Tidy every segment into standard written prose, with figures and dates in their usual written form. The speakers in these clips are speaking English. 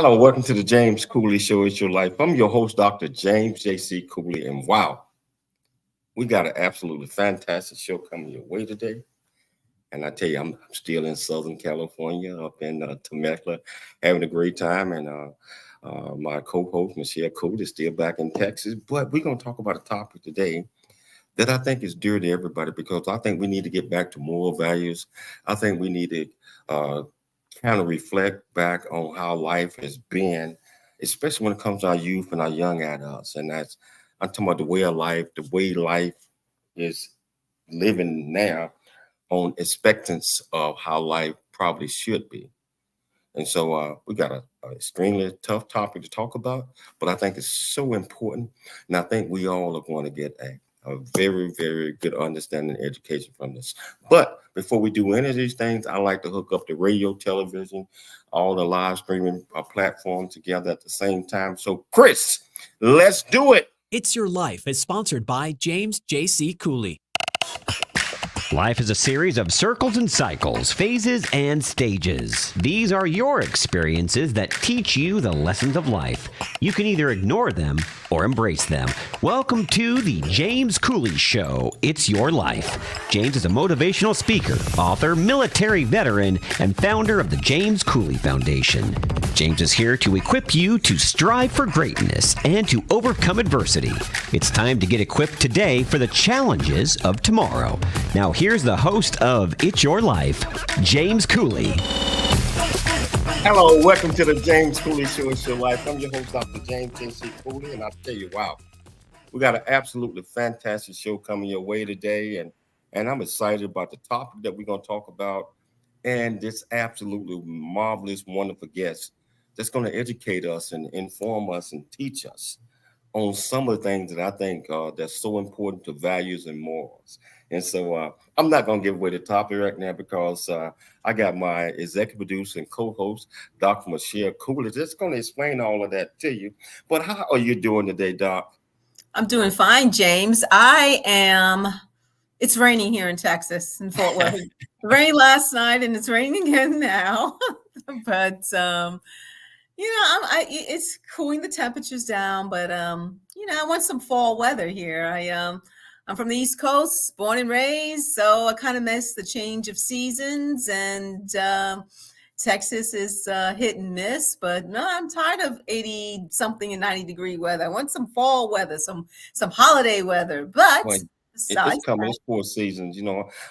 Hello, welcome to the James Cooley Show. It's your life. I'm your host, Dr. James J.C. Cooley, and wow, we got an absolutely fantastic show coming your way today. And I tell you, I'm still in Southern California, up in Temecula, having a great time. And my co-host, Michelle Cooley, is still back in Texas. But we're going to talk about a topic today that I think is dear to everybody because I think we need to get back to moral values. I think we need to uh, kind of reflect back on how life has been, especially when it comes to our youth and our young adults. And I'm talking about the way of life, the way life is living now on expectance of how life probably should be. And so we got a extremely tough topic to talk about, but I think it's so important. And I think we all are going to get a very, very good understanding and education from this. But before we do any of these things, I like to hook up the radio, television, all the live streaming platforms together at the same time. So, Chris, let's do it. It's Your Life is sponsored by James J.C. Cooley. Life is a series of circles and cycles, phases and stages. These are your experiences that teach you the lessons of life. You can either ignore them or embrace them. Welcome to the James Cooley Show. It's Your Life. James is a motivational speaker, author, military veteran, and founder of the James Cooley Foundation. James is here to equip you to strive for greatness and to overcome adversity. It's time to get equipped today for the challenges of tomorrow. Now, here's the host of It's Your Life, James Cooley. Hello, welcome to the James Cooley Show. It's Your Life. I'm your host, Dr. James J.C. Cooley, and I'll tell you, wow, we got an absolutely fantastic show coming your way today, and I'm excited about the topic that we're going to talk about and this absolutely marvelous, wonderful guest that's going to educate us and inform us and teach us on some of the things that I think that's so important to values and morals. And so I'm not going to give away the topic right now because I got my executive producer and co-host, Dr. Michelle Cooley, that's going to explain all of that to you. But how are you doing today, Doc? I'm doing fine, James. It's raining here in Texas, in Fort Worth. It rained last night and it's raining again now. But, it's cooling the temperatures down, but, I want some fall weather here. I'm from the East Coast, born and raised, so I kind of miss the change of seasons, and Texas is hit and miss, but no, I'm tired of 80 something and 90-degree weather. I want some fall weather, some holiday weather, but Well, it's coming. It's 4 seasons.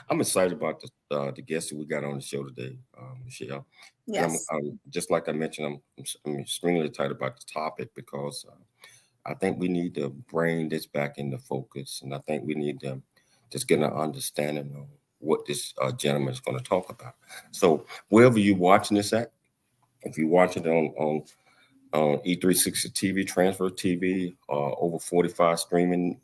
I'm excited about the guests that we got on the show today, Michelle. Yes. I'm just like I mentioned, I'm extremely excited about the topic because I think we need to bring this back into focus, and I think we need to just get an understanding of what this gentleman is going to talk about. So wherever you're watching this at, if you're watching it on E360 TV, Transfer TV, over 45 streaming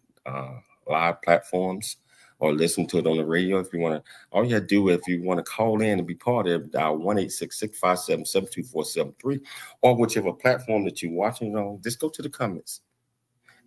live platforms, or listen to it on the radio. If you want to, all you have to do, if you want to call in and be part of it, dial 1-866-577-2473, or whichever platform that you're watching it on, just go to the comments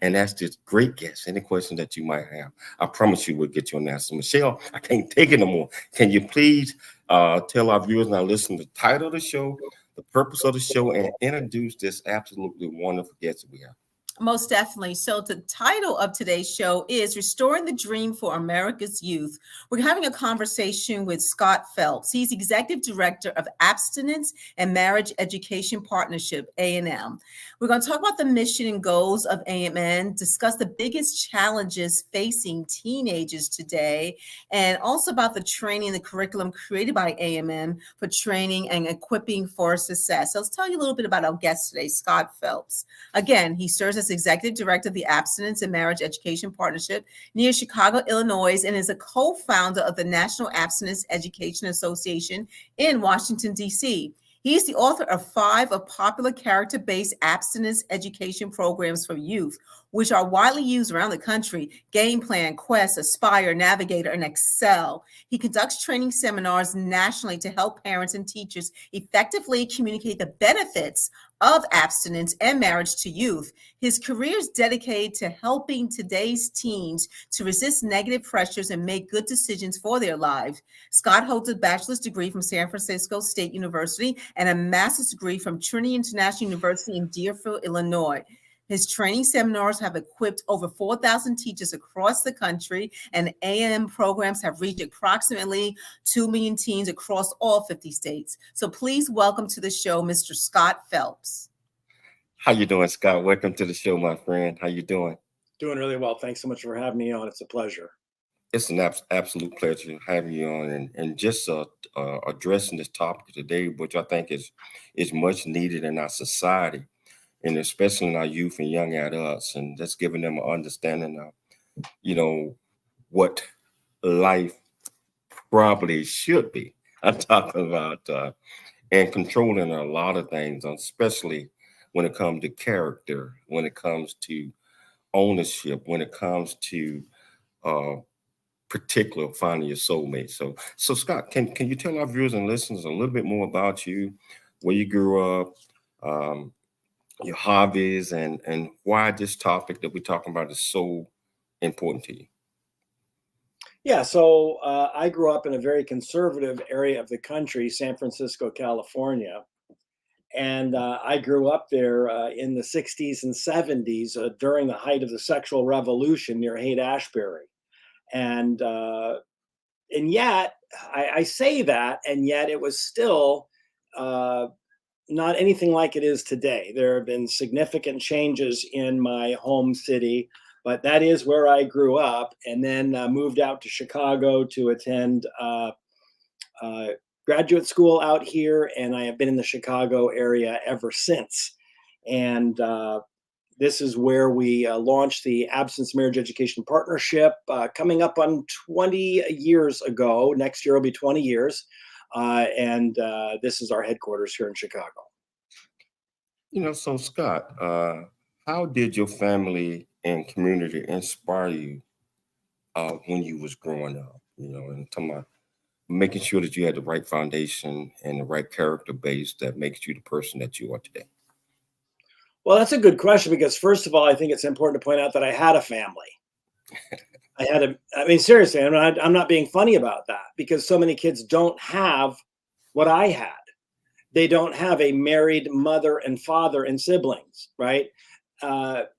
and ask this great guest any question that you might have. I promise you we'll get you an answer. Michelle, I can't take it no more. Can you please tell our viewers and our listeners the title of the show, the purpose of the show, and introduce this absolutely wonderful guest that we have? Most definitely. So the title of today's show is Restoring the Dream for America's Youth. We're having a conversation with Scott Phelps. He's Executive Director of Abstinence and Marriage Education Partnership, A&M. We're going to talk about the mission and goals of AMN, discuss the biggest challenges facing teenagers today, and also about the training and the curriculum created by AMN for training and equipping for success. So let's tell you a little bit about our guest today, Scott Phelps. Again, he serves as Executive Director of the Abstinence and Marriage Education Partnership near Chicago, Illinois, and is a co-founder of the National Abstinence Education Association in Washington, D.C. He is the author of 5 of popular character-based abstinence education programs for youth, which are widely used around the country: Game Plan, Quest, Aspire, Navigator, and Excel. He conducts training seminars nationally to help parents and teachers effectively communicate the benefits of abstinence and marriage to youth. His career is dedicated to helping today's teens to resist negative pressures and make good decisions for their lives. Scott holds a bachelor's degree from San Francisco State University and a master's degree from Trinity International University in Deerfield, Illinois. His training seminars have equipped over 4,000 teachers across the country, and A&M programs have reached approximately 2 million teens across all 50 states. So please welcome to the show, Mr. Scott Phelps. How you doing, Scott? Welcome to the show, my friend. How you doing? Doing really well. Thanks so much for having me on. It's a pleasure. It's an absolute pleasure having you on and just addressing this topic today, which I think is much needed in our society, and especially in our youth and young adults, and just giving them an understanding of, what life probably should be. I'm talking about and controlling a lot of things, especially when it comes to character, when it comes to ownership, when it comes to particular finding your soulmate. So Scott, can you tell our viewers and listeners a little bit more about you, where you grew up, your hobbies, and why this topic that we're talking about is so important to you? Yeah, so I grew up in a very conservative area of the country, San Francisco, California. And I grew up there in the 60s and 70s during the height of the sexual revolution near Haight-Ashbury. And yet, I say that, and yet it was still not anything like it is today. There have been significant changes in my home city, but that is where I grew up, and then moved out to Chicago to attend graduate school out here, and I have been in the Chicago area ever since. And this is where we launched the Abstinence Marriage Education Partnership, coming up on 20 years ago. Next year will be 20 years. And this is our headquarters here in Chicago. So Scott, how did your family and community inspire you when you was growing up? And talking about making sure that you had the right foundation and the right character base that makes you the person that you are today. Well, that's a good question, because first of all, I think it's important to point out that I had a family. Seriously, I'm not being funny about that, because so many kids don't have what I had. They don't have a married mother and father and siblings, right?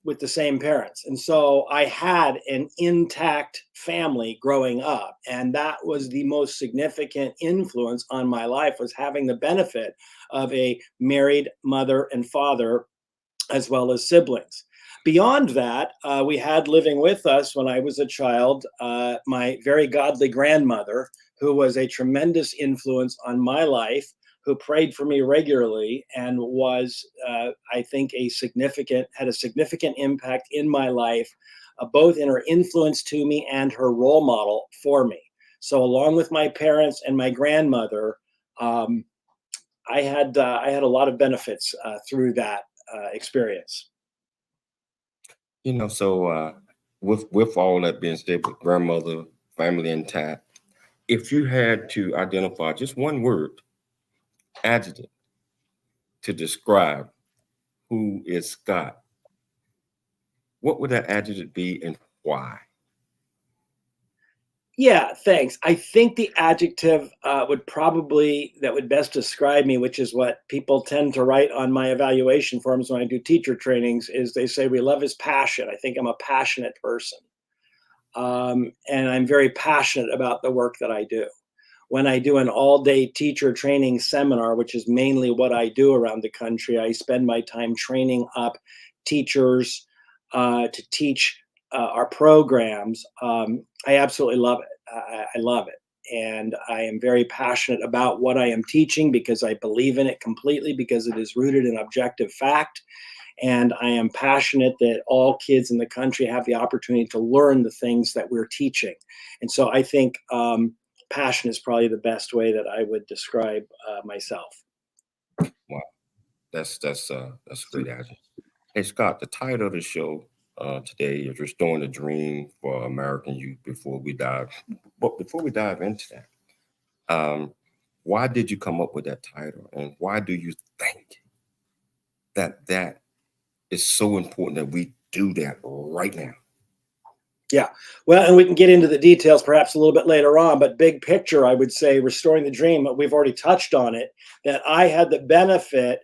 With the same parents. And so I had an intact family growing up. And that was the most significant influence on my life, was having the benefit of a married mother and father, as well as siblings. Beyond that, we had living with us when I was a child, my very godly grandmother, who was a tremendous influence on my life, who prayed for me regularly, and was, I think, had a significant impact in my life, both in her influence to me and her role model for me. So along with my parents and my grandmother, I had a lot of benefits through that experience. So with all that being said, with grandmother, family intact, if you had to identify just one word, adjective, to describe who is Scott, what would that adjective be and why? Yeah, thanks. I think the adjective that would best describe me, which is what people tend to write on my evaluation forms when I do teacher trainings, is they say we love his passion. I think I'm a passionate person. And I'm very passionate about the work that I do. When I do an all-day teacher training seminar, which is mainly what I do around the country, I spend my time training up teachers to teach our programs. I absolutely love it. I love it. And I am very passionate about what I am teaching, because I believe in it completely, because it is rooted in objective fact. And I am passionate that all kids in the country have the opportunity to learn the things that we're teaching. And so I think passion is probably the best way that I would describe myself. Wow, that's a great adjective. Hey Scott, the title of the show today is Restoring the Dream for American Youth. Before we dive into that, why did you come up with that title, and why do you think that is so important that we do that right now? Yeah, well, and we can get into the details perhaps a little bit later on, but big picture, I would say Restoring the Dream, we've already touched on it, that I had the benefit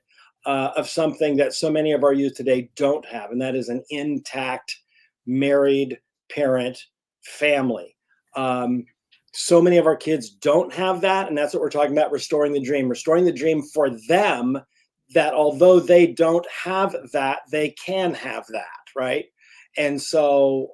of something that so many of our youth today don't have, and that is an intact married parent family. So many of our kids don't have that, and that's what we're talking about, restoring the dream for them, that although they don't have that, they can have that, right? And so,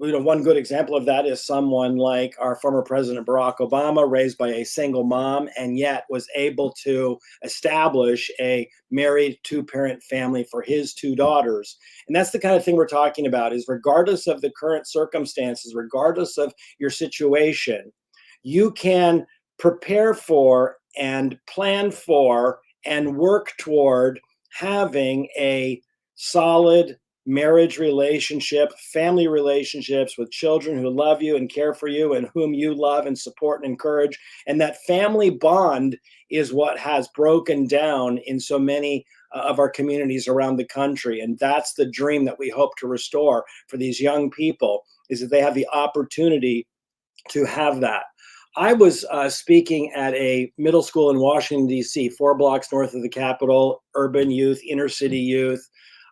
one good example of that is someone like our former President Barack Obama, raised by a single mom, and yet was able to establish a married 2-parent family for his 2 daughters. And that's the kind of thing we're talking about, is regardless of the current circumstances, regardless of your situation, you can prepare for and plan for and work toward having a solid marriage relationship, family relationships with children who love you and care for you and whom you love and support and encourage. And that family bond is what has broken down in so many of our communities around the country. And that's the dream that we hope to restore for these young people, is that they have the opportunity to have that. I was speaking at a middle school in Washington, D.C., 4 blocks north of the Capitol, urban youth, inner city youth.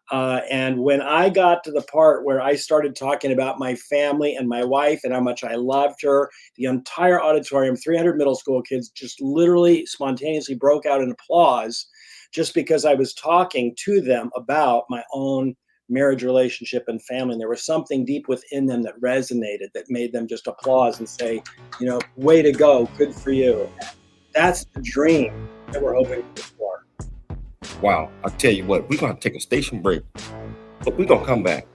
And when I got to the part where I started talking about my family and my wife and how much I loved her, the entire auditorium, 300 middle school kids, just literally spontaneously broke out in applause, just because I was talking to them about my own marriage relationship and family. And there was something deep within them that resonated, that made them just applause and say, way to go, good for you. That's the dream that we're hoping for. Wow, I'll tell you what, we're going to take a station break, but we're going to come back.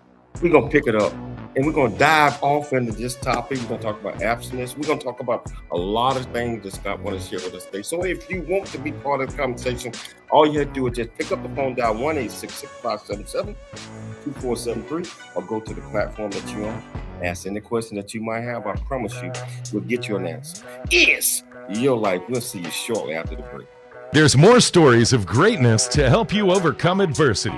We're going to pick it up, and we're going to dive off into this topic. We're going to talk about abstinence. We're going to talk about a lot of things that Scott wants to share with us today. So if you want to be part of the conversation, all you have to do is just pick up the phone, dial 1-866-577-2473, or go to the platform that you're on. Ask any question that you might have. I promise you, we'll get you an answer. It's your life. We'll see you shortly after the break. There's more stories of greatness to help you overcome adversity.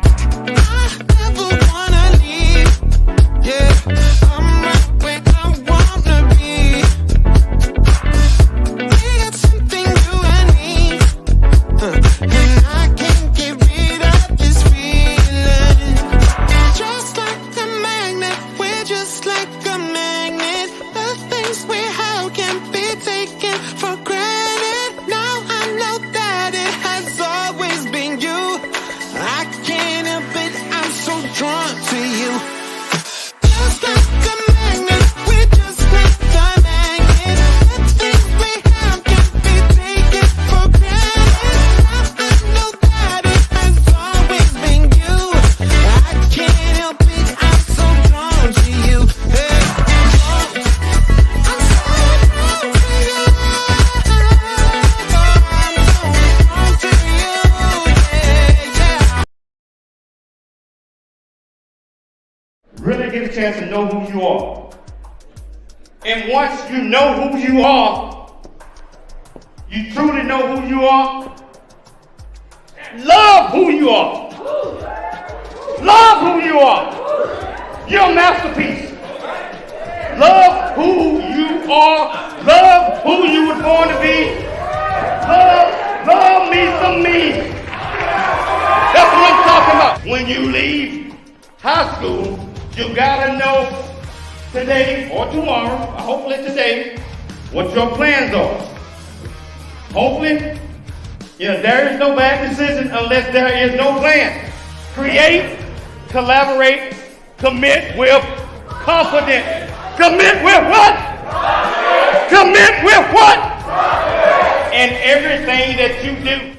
Really get a chance to know who you are. And once you know who you are, you truly know who you are, love who you are. Love who you are. You're a masterpiece. Love who you are. Love who you were born to be. Love me some me. That's what I'm talking about. When you leave high school, you gotta know today or tomorrow, or hopefully today, what your plans are. Hopefully, there is no bad decision unless there is no plan. Create, collaborate, commit with confidence. Commit with what? Commit with what? In everything that you do.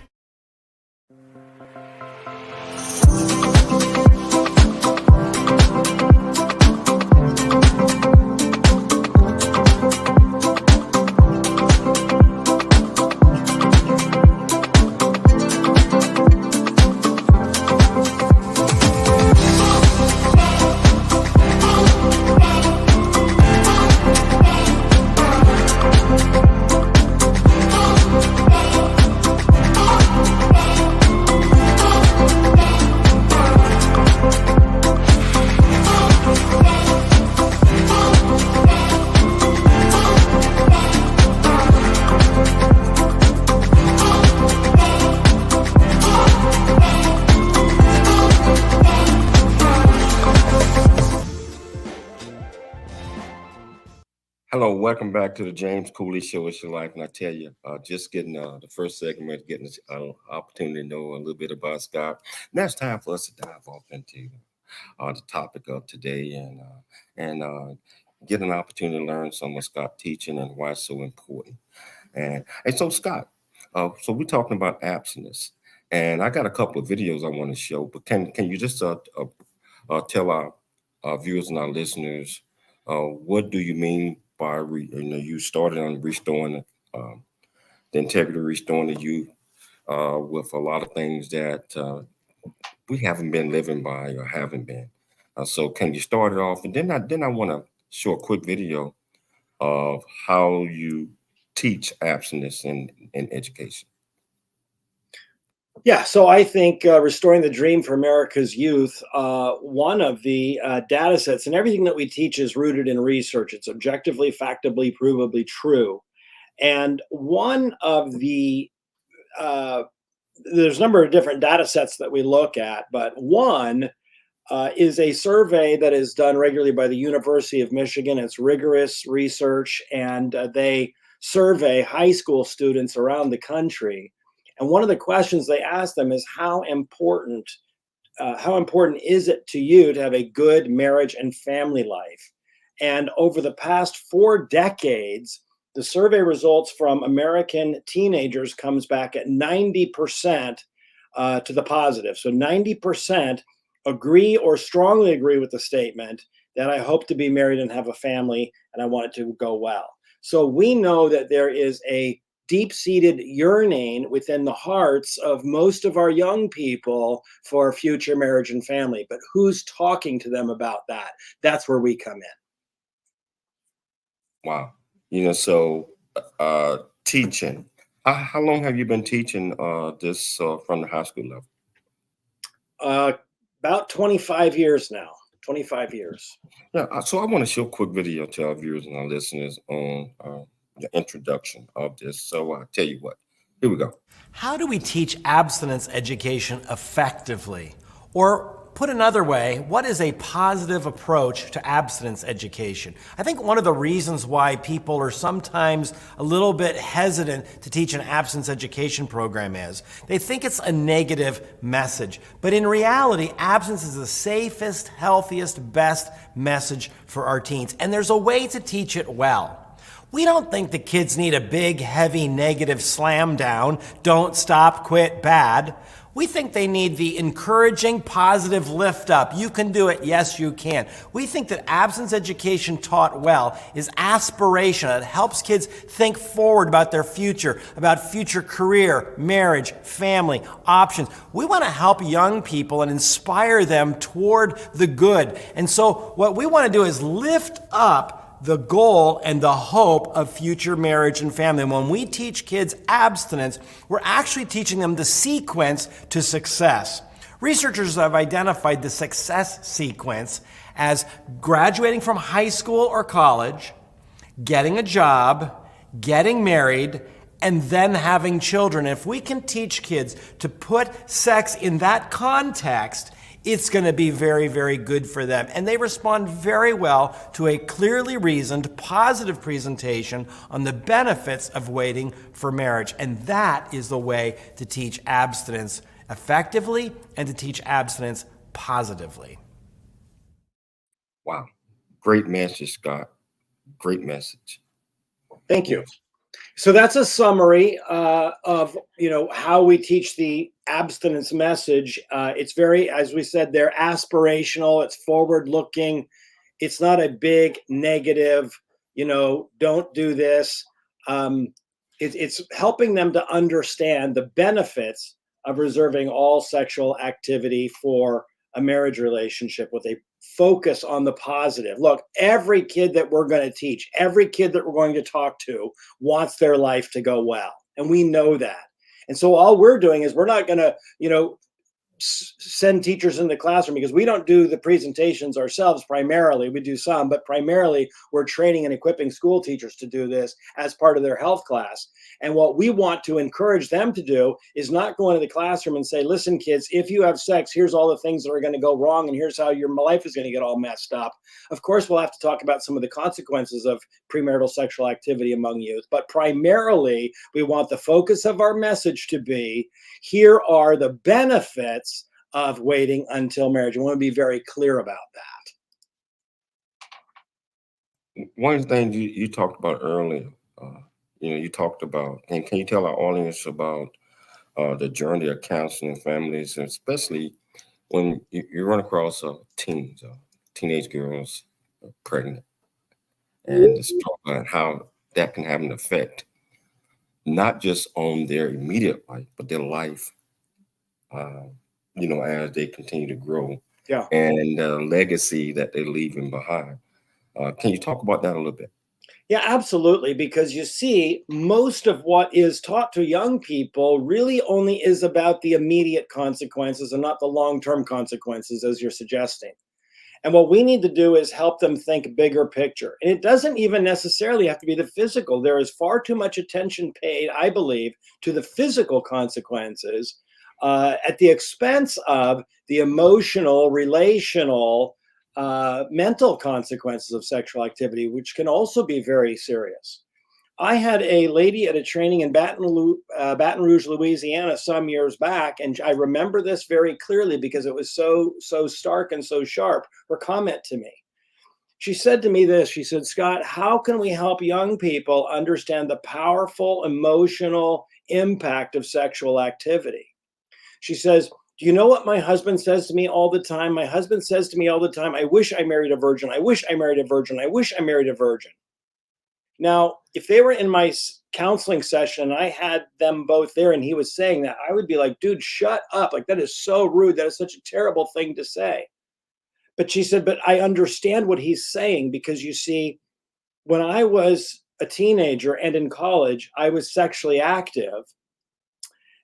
Hello, welcome back to the James Cooley Show. It's your life, and I tell you, just getting the first segment, getting this opportunity to know a little bit about Scott. Now it's time for us to dive off into the topic of today, and get an opportunity to learn some of Scott's teaching and why it's so important. And so, Scott, so we're talking about abstinence, and I got a couple of videos I want to show, but can you just tell our viewers and our listeners what do you mean by you started on restoring the integrity, restoring the youth with a lot of things that we haven't been living by or haven't been. So can you start it off, and then I want to show a quick video of how you teach abstinence in education. Yeah, so I think Restoring the Dream for America's Youth, one of the data sets, and everything that we teach is rooted in research. It's objectively, factably, provably true. And one of the, there's a number of different data sets that we look at, but one is a survey that is done regularly by the University of Michigan. It's rigorous research, and they survey high school students around the country. And one of the questions they ask them is how important is it to you to have a good marriage and family life? And over the past 4 decades, the survey results from American teenagers comes back at 90% to the positive. So 90% agree or strongly agree with the statement that I hope to be married and have a family, and I want it to go well. So we know that there is a deep-seated yearning within the hearts of most of our young people for future marriage and family. But who's talking to them about that? That's where we come in. Wow. So teaching. How long have you been teaching this from the high school level? About 25 years now. 25 years. Yeah. So I want to show a quick video to our viewers and our listeners on the introduction of this. So I'll tell you what. Here we go. How do we teach abstinence education effectively? Or put another way, what is a positive approach to abstinence education? I think one of the reasons why people are sometimes a little bit hesitant to teach an abstinence education program is they think it's a negative message. But in reality, abstinence is the safest, healthiest, best message for our teens. And there's a way to teach it well. We don't think the kids need a big, heavy, negative slam down, don't stop, quit, bad. We think they need the encouraging, positive lift up. You can do it. Yes, you can. We think that abstinence education taught well is aspirational. It helps kids think forward about their future, about future career, marriage, family, options. We want to help young people and inspire them toward the good. And so what we want to do is lift up the goal and the hope of future marriage and family. And when we teach kids abstinence, we're actually teaching them the sequence to success. Researchers have identified the success sequence as graduating from high school or college, getting a job, getting married, and then having children. If we can teach kids to put sex in that context, it's going to be very, very good for them. And they respond very well to a clearly reasoned, positive presentation on the benefits of waiting for marriage. And that is the way to teach abstinence effectively and to teach abstinence positively. Wow. Great message, Scott. Great message. Thank you. So that's a summary of how we teach the abstinence message. It's very, as we said, they're aspirational. It's forward-looking. It's not a big negative. Don't do this. It's helping them to understand the benefits of reserving all sexual activity for a marriage relationship with a focus on the positive. Look, every kid that we're going to teach, every kid that we're going to talk to wants their life to go well. And we know that. And so all we're doing is we're not going to, send teachers in the classroom, because we don't do the presentations ourselves primarily. We do some, but primarily we're training and equipping school teachers to do this as part of their health class. And what we want to encourage them to do is not go into the classroom and say, listen, kids, if you have sex, here's all the things that are going to go wrong, and here's how your life is going to get all messed up. Of course, we'll have to talk about some of the consequences of premarital sexual activity among youth, but primarily we want the focus of our message to be, here are the benefits of waiting until marriage. I want to be very clear about that. One thing you talked about earlier, you talked about, and can you tell our audience about the journey of counseling families, and especially when you run across teens, teenage girls pregnant, and the struggle and how that can have an effect, not just on their immediate life, but their life, as they continue to grow, and the legacy that they're leaving behind. Can you talk about that a little bit? Yeah, absolutely. Because you see, most of what is taught to young people really only is about the immediate consequences and not the long-term consequences, as you're suggesting. And what we need to do is help them think bigger picture. And it doesn't even necessarily have to be the physical. There is far too much attention paid, I believe, to the physical consequences at the expense of the emotional, relational, mental consequences of sexual activity, which can also be very serious. I had a lady at a training in Baton Rouge, Louisiana, some years back, and I remember this very clearly because it was so stark and so sharp. Her comment to me, she said to me this, she said, Scott, how can we help young people understand the powerful emotional impact of sexual activity? She says, do you know what my husband says to me all the time? My husband says to me all the time, I wish I married a virgin. I wish I married a virgin. I wish I married a virgin. Now, if they were in my counseling session, I had them both there and he was saying that, I would be like, dude, shut up. Like, that is so rude. That is such a terrible thing to say. But she said, but I understand what he's saying, because you see, when I was a teenager and in college, I was sexually active.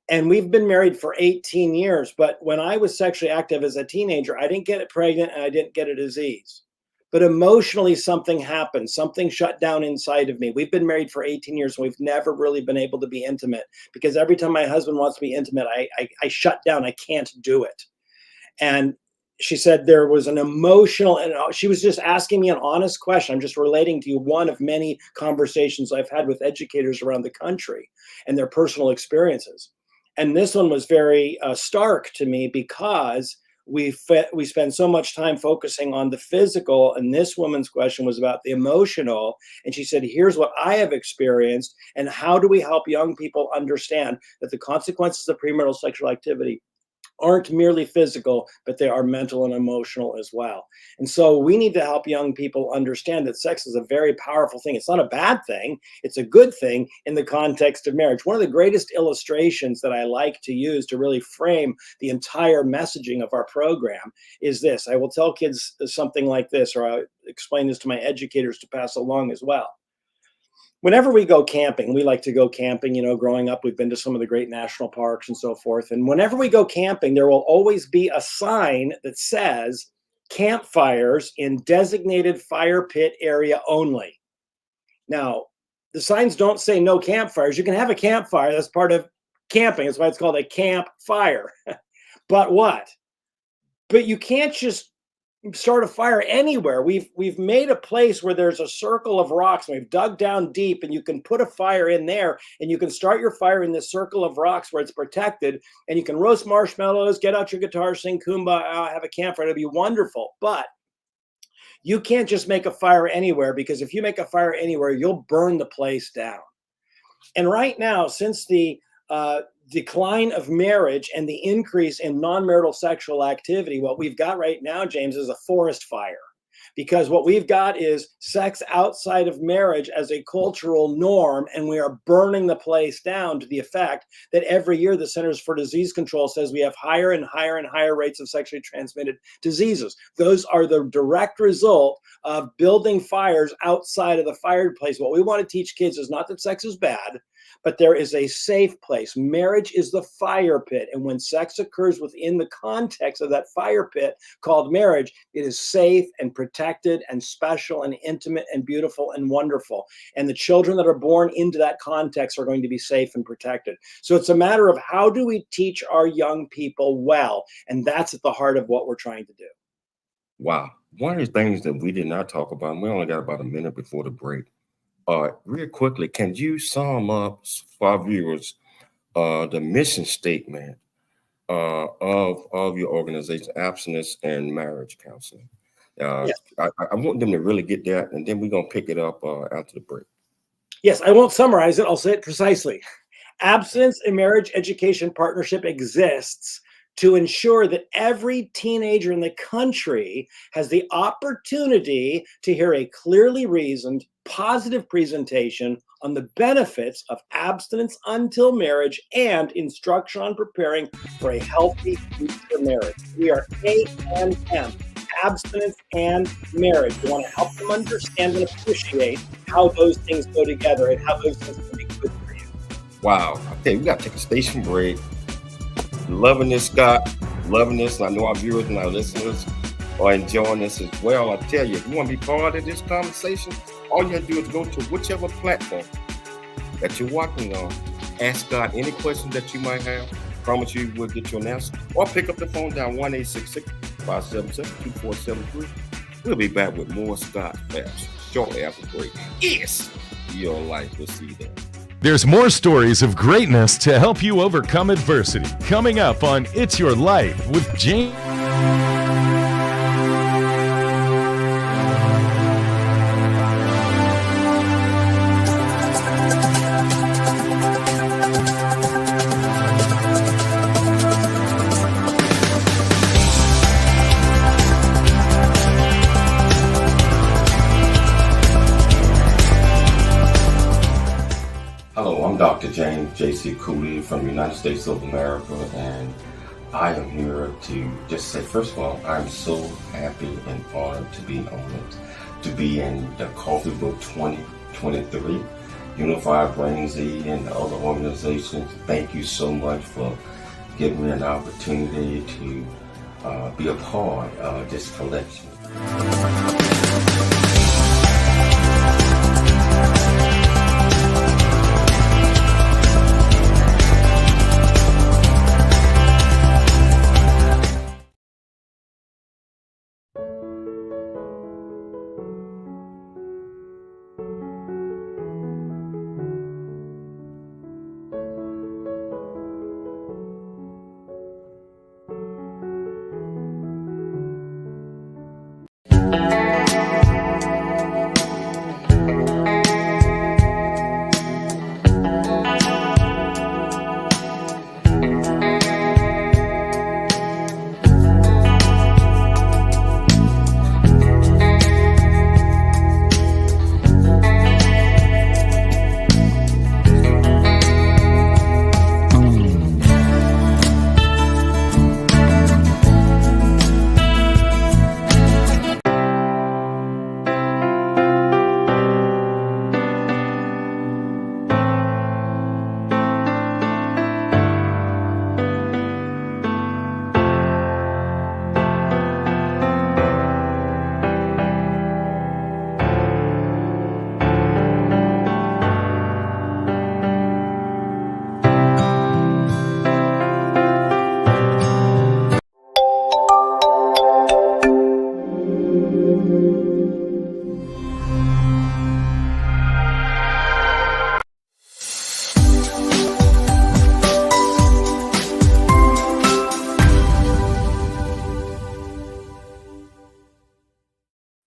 And we've been married for 18 years. But when I was sexually active as a teenager, I didn't get pregnant and I didn't get a disease. But emotionally, something happened. Something shut down inside of me. We've been married for 18 years and we've never really been able to be intimate, because every time my husband wants to be intimate, I shut down. I can't do it. And she said there was an emotional, and she was just asking me an honest question. I'm just relating to you one of many conversations I've had with educators around the country and their personal experiences. And this one was very stark to me, because we spend so much time focusing on the physical, and this woman's question was about the emotional. And she said, here's what I have experienced, and how do we help young people understand that the consequences of premarital sexual activity aren't merely physical, but they are mental and emotional as well. And so we need to help young people understand that sex is a very powerful thing. It's not a bad thing. It's a good thing in the context of marriage. One of the greatest illustrations that I like to use to really frame the entire messaging of our program is this. I will tell kids something like this, or I explain this to my educators to pass along as well. Whenever we go camping, we like to go camping, growing up, we've been to some of the great national parks and so forth. And whenever we go camping, there will always be a sign that says campfires in designated fire pit area only. Now, the signs don't say no campfires. You can have a campfire. That's part of camping. That's why it's called a campfire. But what? But you can't just start a fire anywhere. We've made a place where there's a circle of rocks, and we've dug down deep, and you can put a fire in there, and you can start your fire in this circle of rocks where it's protected, and you can roast marshmallows, get out your guitar, sing Kumbaya, have a campfire. It'll be wonderful. But you can't just make a fire anywhere, because if you make a fire anywhere, you'll burn the place down. And right now, since the decline of marriage and the increase in non-marital sexual activity, what we've got right now, James, is a forest fire. Because what we've got is sex outside of marriage as a cultural norm, and we are burning the place down to the effect that every year the Centers for Disease Control says we have higher and higher and higher rates of sexually transmitted diseases. Those are the direct result of building fires outside of the fireplace. What we want to teach kids is not that sex is bad, but there is a safe place. Marriage is the fire pit. And when sex occurs within the context of that fire pit called marriage, it is safe and protected and special and intimate and beautiful and wonderful. And the children that are born into that context are going to be safe and protected. So it's a matter of how do we teach our young people well? And that's at the heart of what we're trying to do. Wow. One of the things that we did not talk about, and we only got about a minute before the break. Real quickly, can you sum up for our viewers the mission statement of your organization, Abstinence and Marriage Counseling? Yes. I want them to really get that, and then we're going to pick it up after the break. Yes, I won't summarize it. I'll say it precisely. Abstinence and Marriage Education Partnership exists to ensure that every teenager in the country has the opportunity to hear a clearly reasoned, positive presentation on the benefits of abstinence until marriage and instruction on preparing for a healthy future marriage. We are A&M, abstinence and marriage. We want to help them understand and appreciate how those things go together and how those things can be good for you. Wow. Okay, we got to take a station break. Loving this, Scott. Loving this. And I know our viewers and our listeners are enjoying this as well. I tell you, if you want to be part of this conversation, all you have to do is go to whichever platform that you're watching on. Ask Scott any questions that you might have. Promise you we'll get you an answer. Or pick up the phone down 1-866-577-2473. We'll be back with more Scott Phelps shortly after the break. It's your life. We'll see you then. There's more stories of greatness to help you overcome adversity coming up on It's Your Life with James. Hello, I'm Dr. James J.C. Cooley from the United States of America, and I am here to just say, first of all, I'm so happy and honored to be on it, to be in the Coffee Book 2023, Unified Brains Aid, and the other organizations. Thank you so much for giving me an opportunity to be a part of this collection.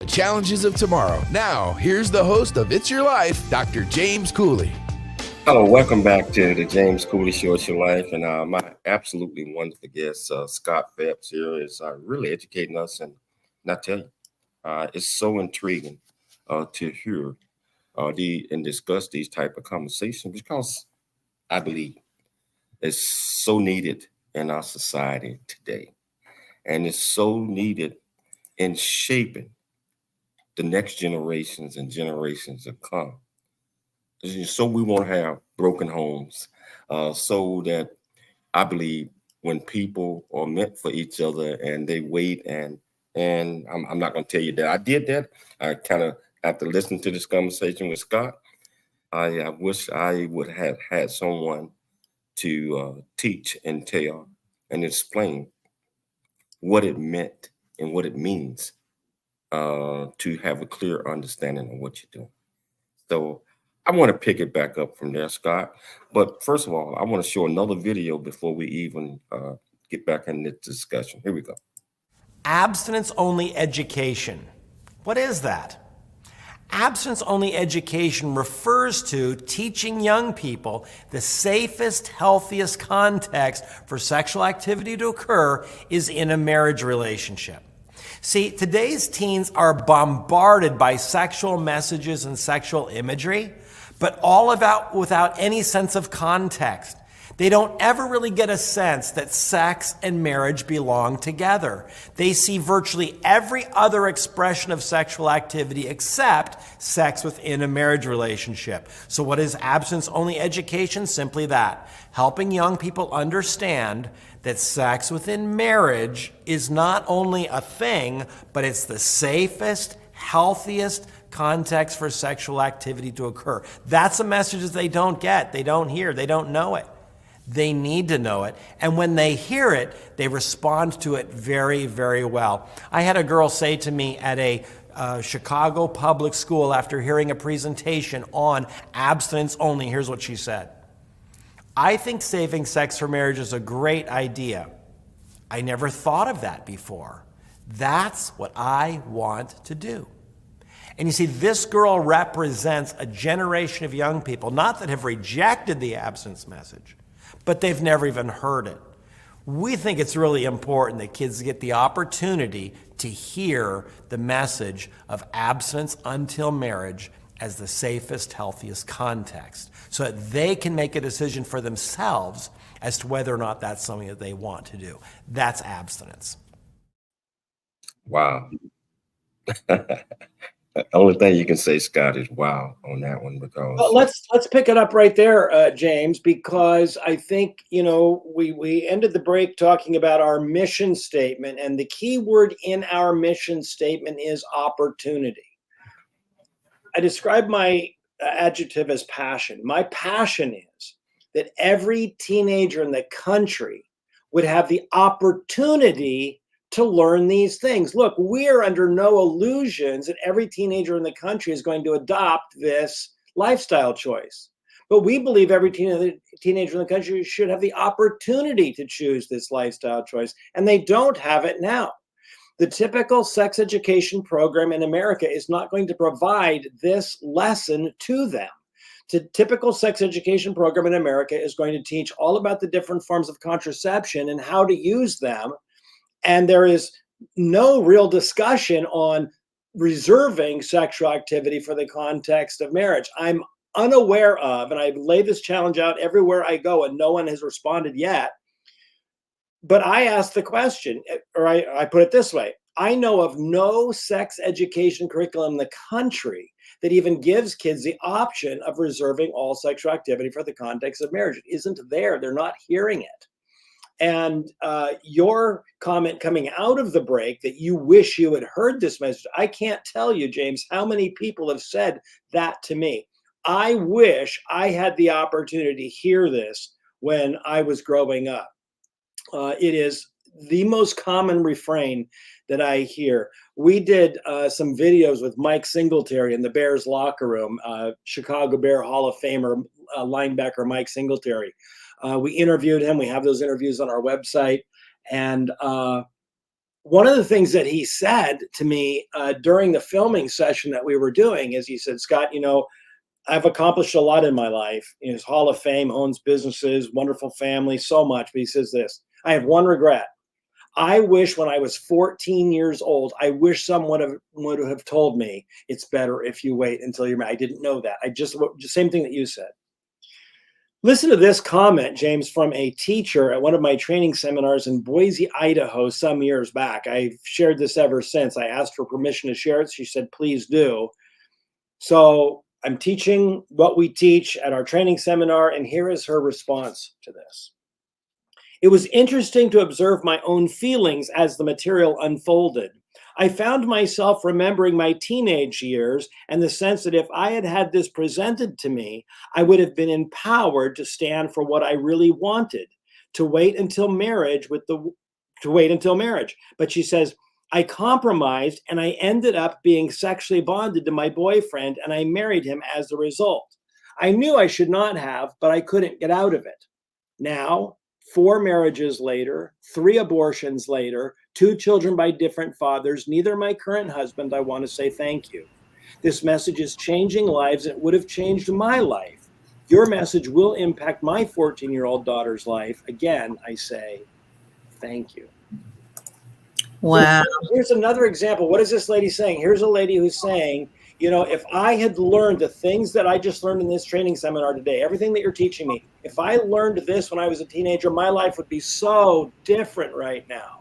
Challenges of tomorrow. Now, here's the host of It's Your Life, Dr. James Cooley. Hello, welcome back to the James Cooley Show, It's Your Life. And my absolutely wonderful guest, Scott Phelps, here is really educating us. And I tell you, it's so intriguing to hear and discuss these type of conversations, because I believe it's so needed in our society today. And it's so needed in shaping the next generations and generations to come, so we won't have broken homes, so that I believe when people are meant for each other and they wait, and I'm not going to tell you that I did that. I kind of, after listening to this conversation with Scott, I wish I would have had someone to teach and tell and explain what it meant and what it means to have a clear understanding of what you're doing. So I want to pick it back up from there, Scott. But first of all, I want to show another video before we even get back in this discussion. Here we go. Abstinence-only education. What is that? Abstinence-only education refers to teaching young people the safest, healthiest context for sexual activity to occur is in a marriage relationship. See, today's teens are bombarded by sexual messages and sexual imagery, but all about without any sense of context. They don't ever really get a sense that sex and marriage belong together. They see virtually every other expression of sexual activity except sex within a marriage relationship. So what is abstinence-only education? Simply that, helping young people understand that sex within marriage is not only a thing, but it's the safest, healthiest context for sexual activity to occur. That's a message that they don't get, they don't hear, they don't know it. They need to know it. And when they hear it, they respond to it very, very well. I had a girl say to me at a Chicago public school after hearing a presentation on abstinence only, here's what she said. I think saving sex for marriage is a great idea. I never thought of that before. That's what I want to do. And you see, this girl represents a generation of young people, not that have rejected the abstinence message, but they've never even heard it. We think it's really important that kids get the opportunity to hear the message of abstinence until marriage as the safest, healthiest context, so that they can make a decision for themselves as to whether or not that's something that they want to do. That's abstinence. Wow. The only thing you can say, Scott, is wow on that one, because let's pick it up right there, James, because I think, we ended the break talking about our mission statement, and the key word in our mission statement is opportunity. I describe my adjective as passion. My passion is that every teenager in the country would have the opportunity to learn these things. Look, we're under no illusions that every teenager in the country is going to adopt this lifestyle choice. But we believe every teenager in the country should have the opportunity to choose this lifestyle choice, and they don't have it now. The typical sex education program in America is not going to provide this lesson to them. The typical sex education program in America is going to teach all about the different forms of contraception and how to use them. And there is no real discussion on reserving sexual activity for the context of marriage. I'm unaware of, and I've laid this challenge out everywhere I go, and no one has responded yet. But I asked the question, or I put it this way. I know of no sex education curriculum in the country that even gives kids the option of reserving all sexual activity for the context of marriage. It isn't there. They're not hearing it. And your comment coming out of the break that you wish you had heard this message, I can't tell you, James, how many people have said that to me. I wish I had the opportunity to hear this when I was growing up. It is the most common refrain that I hear. We did some videos with Mike Singletary in the Bears locker room, Chicago Bear Hall of Famer linebacker Mike Singletary. We interviewed him. We have those interviews on our website. And one of the things that he said to me during the filming session that we were doing is he said, Scott, I've accomplished a lot in my life. He's Hall of Fame, owns businesses, wonderful family, so much. But he says this, I have one regret. I wish when I was 14 years old, I wish someone would have told me it's better if you wait until you're married. I didn't know that. Just same thing that you said. Listen to this comment, James, from a teacher at one of my training seminars in Boise, Idaho, some years back. I've shared this ever since. I asked for permission to share it. She said, please do. So I'm teaching what we teach at our training seminar, and here is her response to this. It was interesting to observe my own feelings as the material unfolded. I found myself remembering my teenage years and the sense that if I had had this presented to me, I would have been empowered to stand for what I really wanted, to wait until marriage But she says, I compromised and I ended up being sexually bonded to my boyfriend, and I married him as a result. I knew I should not have, but I couldn't get out of it. Now, 4 marriages later, 3 abortions later, 2 children by different fathers, neither my current husband, I want to say thank you. This message is changing lives. It would have changed my life. Your message will impact my 14-year-old daughter's life. Again, I say thank you. Wow. So here's another example. What is this lady saying? Here's a lady who's saying, you know, if I had learned the things that I just learned in this training seminar today, everything that you're teaching me, if I learned this when I was a teenager, my life would be so different right now.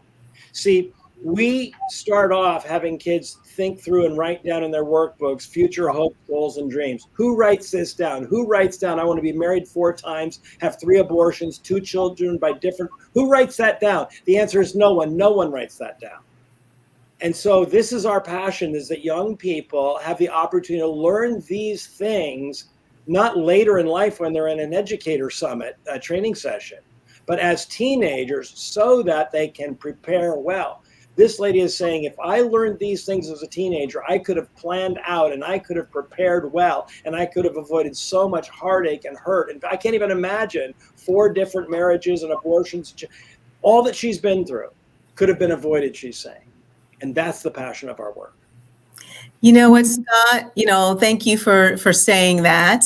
See, we start off having kids think through and write down in their workbooks future hopes, goals, and dreams. Who writes this down? Who writes down, I want to be married 4 times, have 3 abortions, 2 children by different, who writes that down? The answer is no one. No one writes that down. And so this is our passion, is that young people have the opportunity to learn these things, not later in life when they're in an educator summit, a training session, but as teenagers so that they can prepare well. This lady is saying, if I learned these things as a teenager, I could have planned out and I could have prepared well, and I could have avoided so much heartache and hurt. And I can't even imagine 4 different marriages and abortions. All that she's been through could have been avoided, she's saying. And that's the passion of our work. You know what, Scott? You know, thank you for saying that.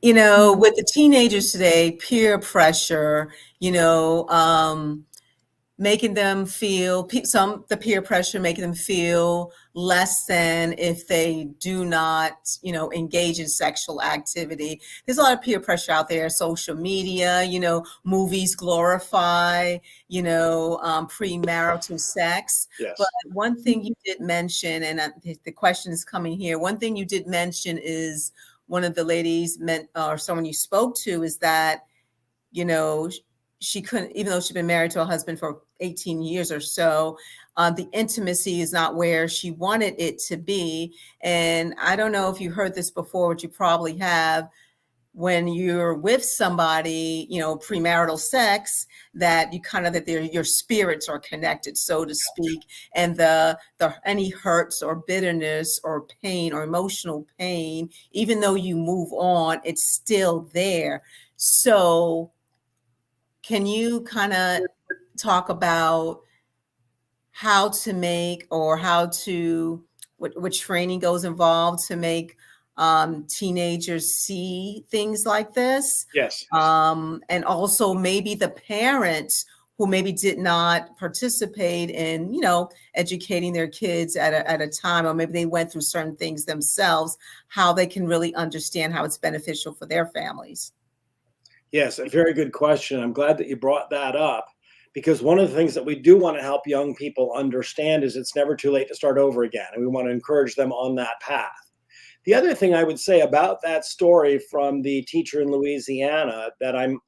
You know, with the teenagers today, peer pressure, you know, making them feel the peer pressure making them feel less than if they do not, you know, engage in sexual activity. There's a lot of peer pressure out there. Social media, you know, movies glorify, you know, premarital sex. Yes. But one thing you did mention, and the question is coming here. One thing you did mention is one of the ladies or someone you spoke to is that, you know, she couldn't, even though she'd been married to a husband for 18 years or so, the intimacy is not where she wanted it to be. And I don't know if you heard this before, but you probably have. When you're with somebody, you know, premarital sex, that you kind of, that your spirits are connected, so to speak, and the any hurts or bitterness or pain or emotional pain, even though you move on, it's still there. So can you kind of talk about how to make, or what training goes involved to make teenagers see things like this? Yes. And also maybe the parents who maybe did not participate in, you know, educating their kids at a time, or maybe they went through certain things themselves, how they can really understand how it's beneficial for their families. Yes, a very good question. I'm glad that you brought that up, because one of the things that we do want to help young people understand is it's never too late to start over again. And we want to encourage them on that path. The other thing I would say about that story from the teacher in Louisiana, that I'm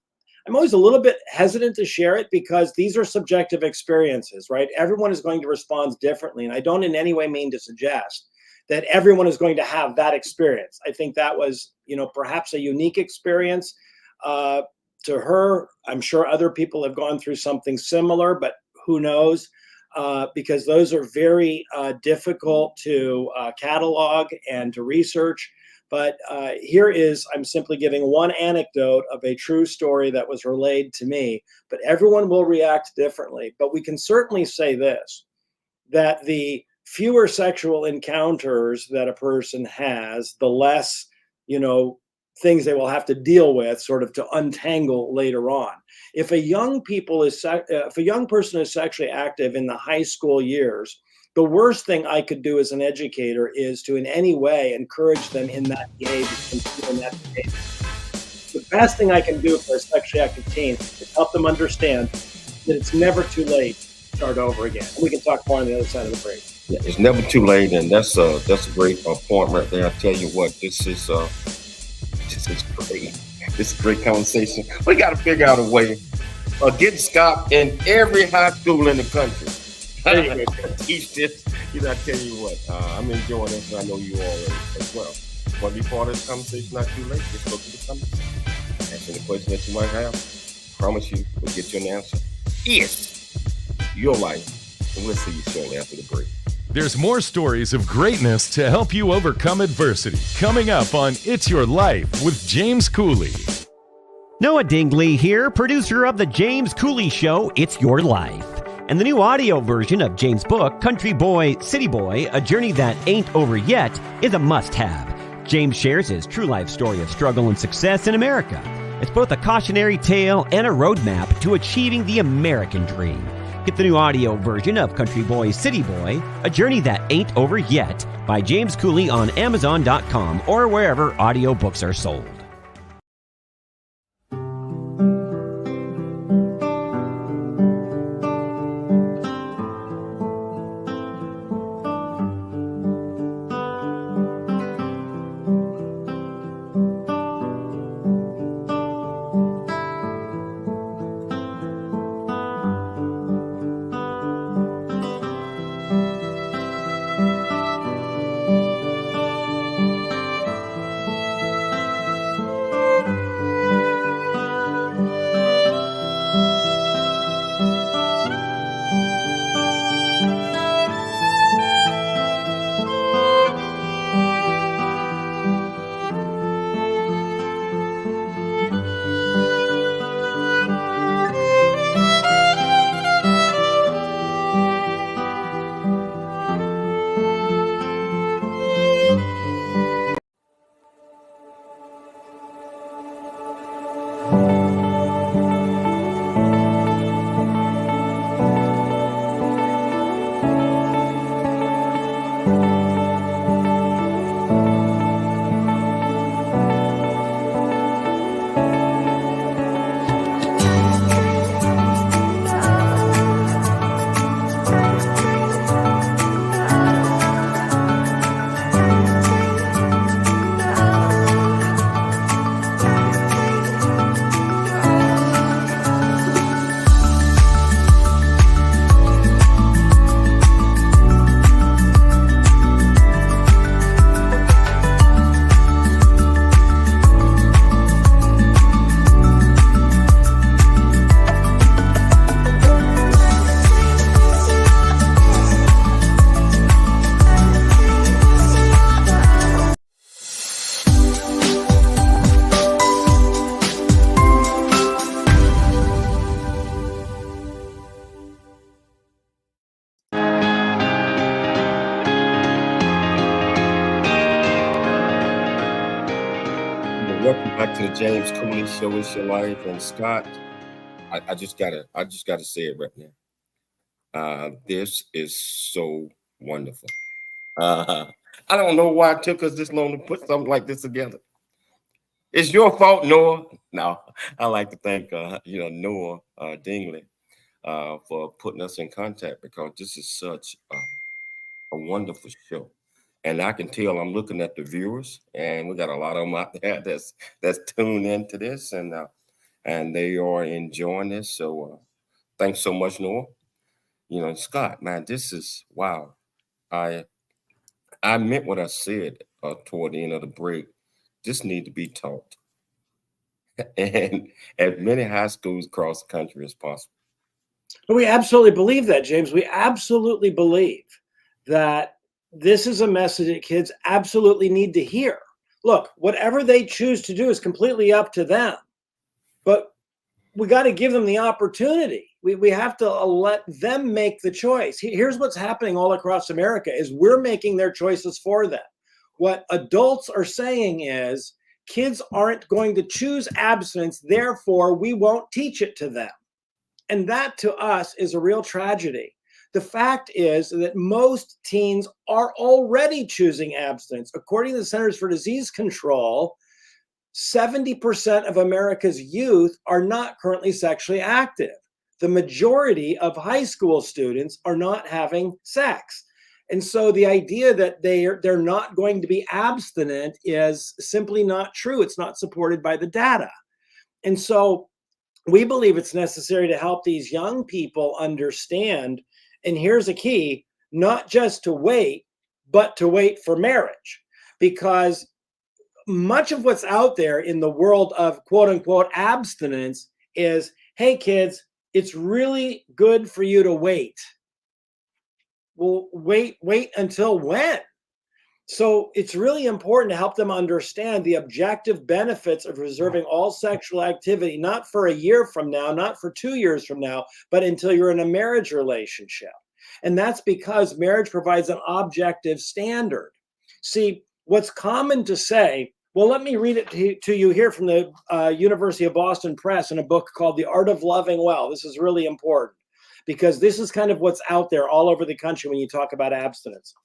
always a little bit hesitant to share it, because these are subjective experiences, right? Everyone is going to respond differently. And I don't in any way mean to suggest that everyone is going to have that experience. I think that was, you know, perhaps a unique experience to her. I'm sure other people have gone through something similar, but who knows? Because those are very difficult to catalog and to research. But I'm simply giving one anecdote of a true story that was relayed to me, but everyone will react differently. But we can certainly say this, that the fewer sexual encounters that a person has, the less, you know, things they will have to deal with, sort of to untangle later on. If a young person is sexually active in the high school years, the worst thing I could do as an educator is to in any way encourage them in that behavior. The best thing I can do for a sexually active teen is help them understand that it's never too late to start over again. And we can talk more on the other side of the break. Yeah, it's never too late, and that's a great point right there. I tell you what, this is great. This is a great conversation. We got to figure out a way of getting Scott in every high school in the country. Teach this. I tell you what, I'm enjoying this, and I know you all as well. Want to be part of this conversation? Not too late. Just look at the comments. Answer any question that you might have. Promise you, we'll get you an answer. It's your life, and we'll see you shortly after the break. There's more stories of greatness to help you overcome adversity coming up on It's Your Life with James Cooley. Noah Dingley here, producer of The James Cooley Show, It's Your Life. And the new audio version of James' book, Country Boy, City Boy, A Journey That Ain't Over Yet, is a must-have. James shares his true life story of struggle and success in America. It's both a cautionary tale and a roadmap to achieving the American dream. Get the new audio version of Country Boy, City Boy, A Journey That Ain't Over Yet by James Cooley on Amazon.com or wherever audiobooks are sold. Welcome back to the James Cooley Show. It's Your Life, and Scott, I just gotta say it right now. This is so wonderful. I don't know why it took us this long to put something like this together. It's your fault, Noah. No, I like to thank Noah Dingley for putting us in contact, because this is such a wonderful show. And I can tell, I'm looking at the viewers, and we got a lot of them out there that's tuned into this, and they are enjoying this. So thanks so much, Noah. Scott, man, this is wow. I meant what I said toward the end of the break. This need to be taught, and at many high schools across the country as possible. We absolutely believe that, James. We absolutely believe that this is a message that kids absolutely need to hear. Look, whatever they choose to do is completely up to them, but we got to give them the opportunity. We have to let them make the choice. Here's what's happening all across America is we're making their choices for them. What adults are saying is kids aren't going to choose abstinence, therefore we won't teach it to them. And that to us is a real tragedy. The fact is that most teens are already choosing abstinence. According to the Centers for Disease Control, 70% of America's youth are not currently sexually active. The majority of high school students are not having sex. And so the idea that they're not going to be abstinent is simply not true. It's not supported by the data. And so we believe it's necessary to help these young people understand, and here's a key, not just to wait, but to wait for marriage. Because much of what's out there in the world of quote unquote abstinence is, hey kids, it's really good for you to wait. Well, wait until when? So it's really important to help them understand the objective benefits of reserving all sexual activity, not for a year from now, not for 2 years from now, but until you're in a marriage relationship. And that's because marriage provides an objective standard. See, what's common to say, well, let me read it to you here from the University of Boston Press in a book called The Art of Loving Well. This is really important because this is kind of what's out there all over the country when you talk about abstinence.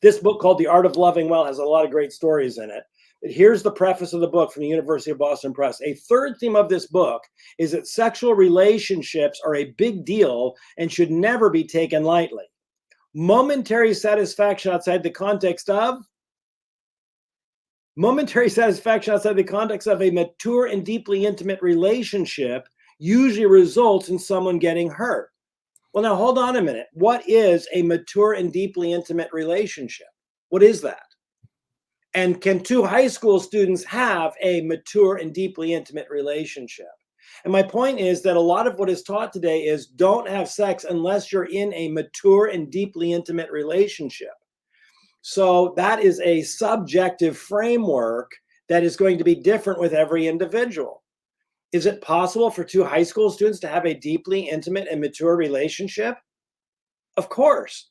This book called The Art of Loving Well has a lot of great stories in it. But here's the preface of the book from the University of Boston Press. A third theme of this book is that sexual relationships are a big deal and should never be taken lightly. Momentary satisfaction outside the context of a mature and deeply intimate relationship usually results in someone getting hurt. Well, now hold on a minute. What is a mature and deeply intimate relationship? What is that? And can two high school students have a mature and deeply intimate relationship? And my point is that a lot of what is taught today is don't have sex unless you're in a mature and deeply intimate relationship. So that is a subjective framework that is going to be different with every individual. Is it possible for two high school students to have a deeply intimate and mature relationship? Of course,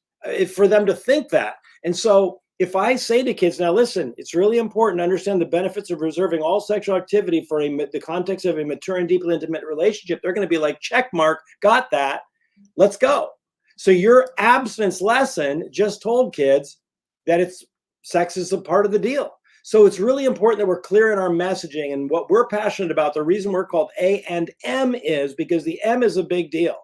for them to think that. And so if I say to kids, now listen, it's really important to understand the benefits of reserving all sexual activity for the context of a mature and deeply intimate relationship, they're going to be like, check mark, got that, let's go. So your abstinence lesson just told kids that sex is a part of the deal. So it's really important that we're clear in our messaging, and what we're passionate about. The reason we're called A&M is because the M is a big deal.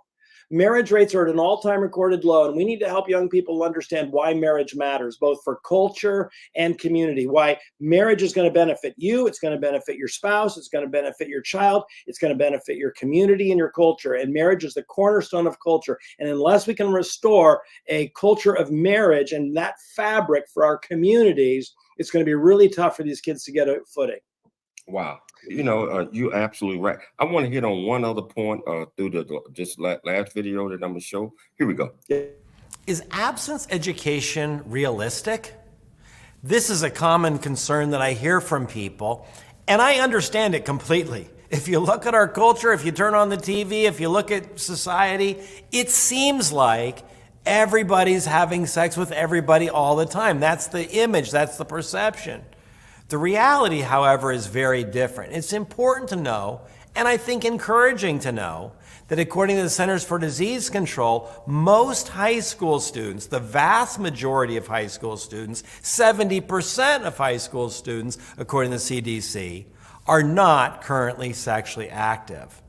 Marriage rates are at an all-time recorded low, and we need to help young people understand why marriage matters, both for culture and community, why marriage is going to benefit you, it's going to benefit your spouse, it's going to benefit your child, it's going to benefit your community and your culture, and marriage is the cornerstone of culture. And unless we can restore a culture of marriage and that fabric for our communities, it's going to be really tough for these kids to get a footing. Wow. You're absolutely right. I want to hit on one other point through just last video that I'm going to show. Here we go. Is abstinence education realistic? This is a common concern that I hear from people, and I understand it completely. If you look at our culture, if you turn on the TV, if you look at society, it seems like everybody's having sex with everybody all the time. That's the image, that's the perception. The reality, however, is very different. It's important to know, and I think encouraging to know, that according to the Centers for Disease Control, most high school students, the vast majority of high school students, 70% of high school students, according to the CDC, are not currently sexually active.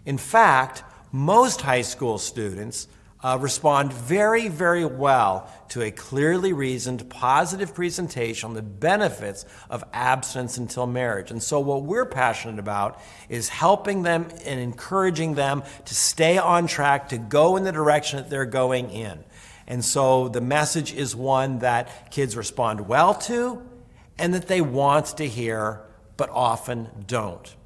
In fact, most high school students respond very, very well to a clearly reasoned, positive presentation on the benefits of abstinence until marriage. And so what we're passionate about is helping them and encouraging them to stay on track, to go in the direction that they're going in. And so the message is one that kids respond well to and that they want to hear, but often don't.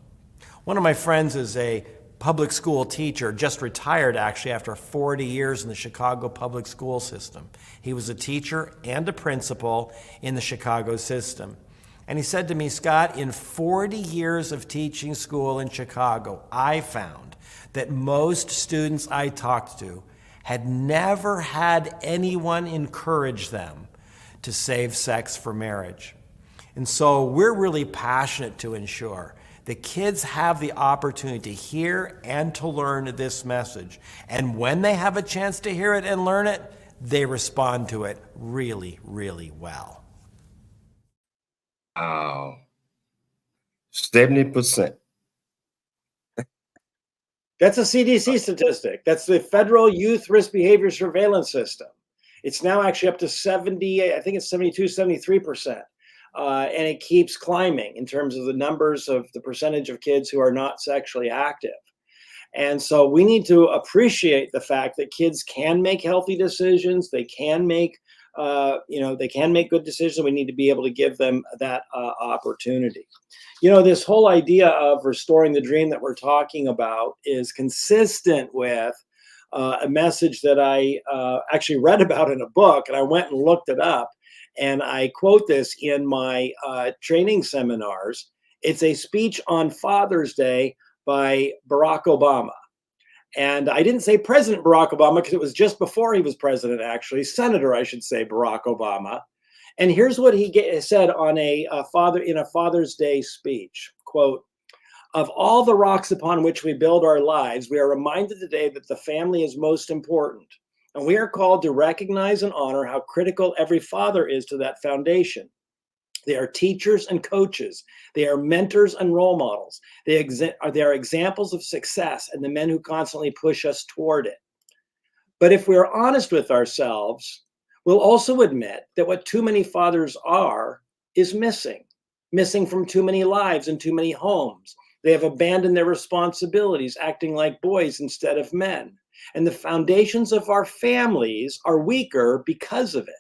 One of my friends is a public school teacher, just retired actually after 40 years in the Chicago public school system. He was a teacher and a principal in the Chicago system. And he said to me, Scott, in 40 years of teaching school in Chicago, I found that most students I talked to had never had anyone encourage them to save sex for marriage. And so we're really passionate to ensure the kids have the opportunity to hear and to learn this message. And when they have a chance to hear it and learn it, they respond to it really, really well. Wow. 70%. That's a CDC statistic. That's the Federal Youth Risk Behavior Surveillance System. It's now actually up to 70, I think it's 72, 73%. And it keeps climbing in terms of the numbers of the percentage of kids who are not sexually active. And so we need to appreciate the fact that kids can make healthy decisions. They can make, they can make good decisions. We need to be able to give them that opportunity. This whole idea of restoring the dream that we're talking about is consistent with a message that I actually read about in a book, and I went and looked it up. And I quote this in my training seminars. It's a speech on Father's Day by Barack Obama. And I didn't say President Barack Obama because it was just before he was president, actually. Senator, I should say, Barack Obama. And here's what he said on a Father's Day speech. Quote, "Of all the rocks upon which we build our lives, we are reminded today that the family is most important. And we are called to recognize and honor how critical every father is to that foundation. They are teachers and coaches. They are mentors and role models. They are examples of success and the men who constantly push us toward it. But if we are honest with ourselves, we'll also admit that what too many fathers are is missing from too many lives and too many homes. They have abandoned their responsibilities, acting like boys instead of men. And the foundations of our families are weaker because of it."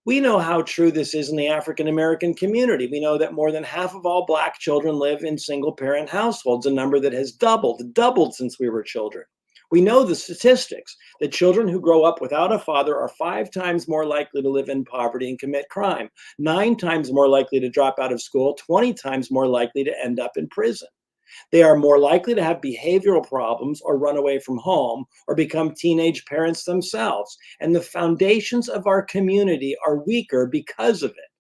We know how true this is in the African American community. We know that more than half of all Black children live in single-parent households, a number that has doubled since we were children. We know the statistics that children who grow up without a father are 5 times more likely to live in poverty and commit crime, 9 times more likely to drop out of school, 20 times more likely to end up in prison. They are more likely to have behavioral problems or run away from home or become teenage parents themselves. And the foundations of our community are weaker because of it.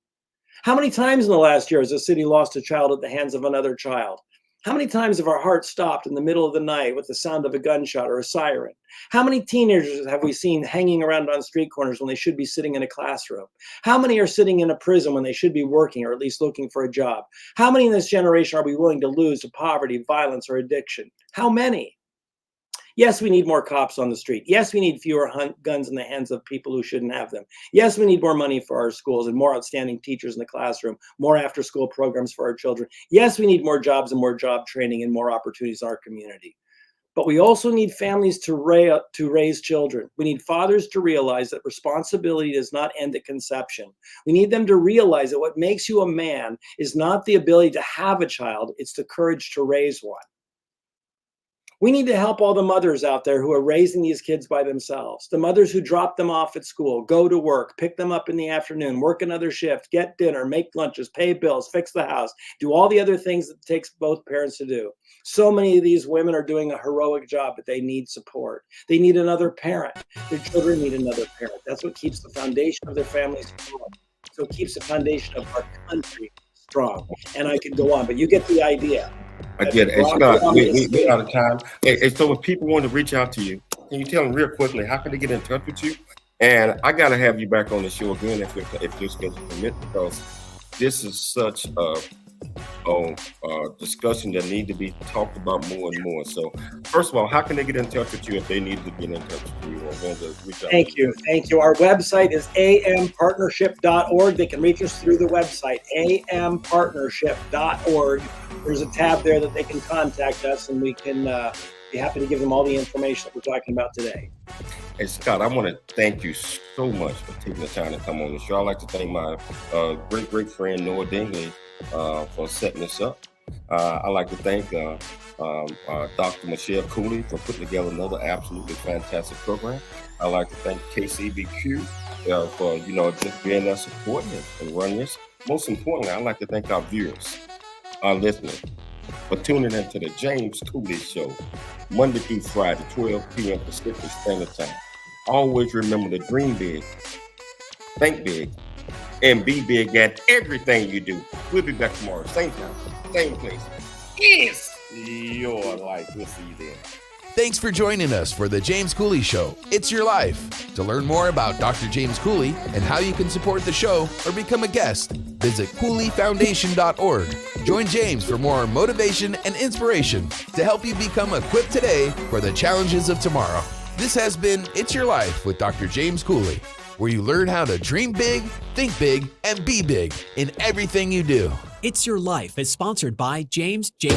How many times in the last year has a city lost a child at the hands of another child? How many times have our hearts stopped in the middle of the night with the sound of a gunshot or a siren? How many teenagers have we seen hanging around on street corners when they should be sitting in a classroom? How many are sitting in a prison when they should be working or at least looking for a job? How many in this generation are we willing to lose to poverty, violence, or addiction? How many? Yes, we need more cops on the street. Yes, we need fewer guns in the hands of people who shouldn't have them. Yes, we need more money for our schools and more outstanding teachers in the classroom, more after-school programs for our children. Yes, we need more jobs and more job training and more opportunities in our community. But we also need families to raise children. We need fathers to realize that responsibility does not end at conception. We need them to realize that what makes you a man is not the ability to have a child, it's the courage to raise one. We need to help all the mothers out there who are raising these kids by themselves. The mothers who drop them off at school, go to work, pick them up in the afternoon, work another shift, get dinner, make lunches, pay bills, fix the house, do all the other things that it takes both parents to do. So many of these women are doing a heroic job, but they need support. They need another parent. Their children need another parent. That's what keeps the foundation of their families strong. So it keeps the foundation of our country strong. And I could go on, but you get the idea. I get it. Scott, we're out of time. Hey, so if people want to reach out to you, can you tell them real quickly how can they get in touch with you? And I got to have you back on the show again if your schedule permit, because this is such a discussion that need to be talked about more and more. So first of all, how can they get in touch with you if they need to get in touch with you or want to reach out? Thank you. Our website is ampartnership.org. They can reach us through the website, ampartnership.org. There's a tab there that they can contact us, and we can be happy to give them all the information that we're talking about today. Hey, Scott, I want to thank you so much for taking the time to come on the show. I'd like to thank my great friend, Noah Dingley, for setting this up. I'd like to thank Dr. Michelle Cooley for putting together another absolutely fantastic program. I'd like to thank KCBQ for, just being there supporting and running this. Most importantly, I'd like to thank our viewers, our listeners, for tuning into the James Cooley Show, Monday through Friday, 12 p.m. Pacific Standard Time. Always remember to dream big, think big, and be big at everything you do. We'll be back tomorrow, same time, same place. It's your life. We'll see you then. Thanks for joining us for the James Cooley Show. It's your life. To learn more about Dr. James Cooley and how you can support the show or become a guest, visit CooleyFoundation.org. Join James for more motivation and inspiration to help you become equipped today for the challenges of tomorrow. This has been It's Your Life with Dr. James Cooley, where you learn how to dream big, think big, and be big in everything you do. It's Your Life is sponsored by James J.